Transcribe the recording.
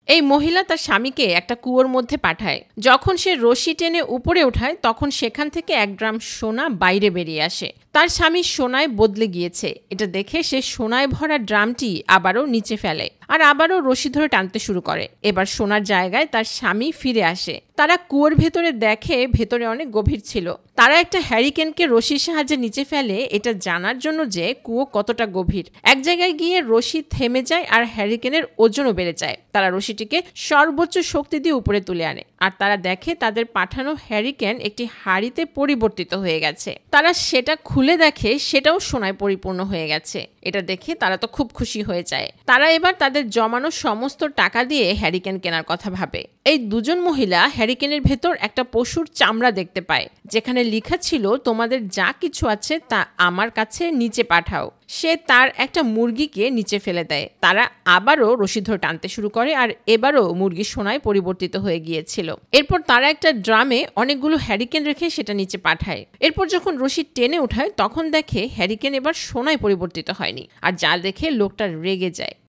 এই মহিলা তার স্বামীকে একটা কুয়োর মধ্যে পাঠায়। যখন সে রশি টেনে উপরে ওঠায় তখন সেখান থেকে 1 গ্রাম সোনা বাইরে বেরিয়ে আসে। তার স্বামী সোনায় বদলে গিয়েছে। এটা দেখে সে সোনায় ভরা ড্রামটি আবারও নিচে ফেলে আর আবারও রশি ধরে টানতে শুরু করে। এবার সোনার জায়গায় তার স্বামী ফিরে আসে। তারা কুয়োর ভেতরে দেখে ভেতরে অনেক গভীর ছিল। তারা একটা হ্যারিকেনকে রশির সাহায্যে নিচে ফেলে এটা জানার জন্য যে কুয়ো কতটা গভীর। এক জায়গায় গিয়ে রশি থেমে যায় আর হ্যারিকেনের ওজনও বেড়ে যায়। তারা রশিটিকে সর্বোচ্চ শক্তি দিয়ে উপরে তুলে আনে আর তারা দেখে তাদের পাঠানো হ্যারিকেন একটি হাড়িতে পরিবর্তিত হয়ে গেছে। তারা সেটা খুলে দেখে সেটাও সোনায় পরিপূর্ণ হয়ে গেছে। এটা দেখে তারা তো খুব খুশি হয়ে যায়। তারা এবার তাদের জমানো সমস্ত টাকা দিয়ে হ্যারিকেন কেনার কথা ভাবে। এই দুজন মহিলা হ্যারিকেনের ভেতর একটা পশুর চামড়া দেখতে পায় যেখানে লেখা ছিল, তোমাদের যা কিছু আছে তা আমার কাছে নিচে পাঠাও। সে তার একটা মুরগিকে নিচে ফেলে দেয়। তারা আবারও রশি ধরে টানতে শুরু করে আর এবারও মুরগি সোনায় পরিবর্তিত হয়ে গিয়েছিল। এরপর তারা একটা ড্রামে অনেকগুলো হ্যারিকেন রেখে সেটা নিচে পাঠায়। এরপর যখন রশি টেনে উঠায় তখন দেখে হ্যারিকেন এবার সোনায় পরিবর্তিত হয়নি আর যা দেখে লোকটা রেগে যায়।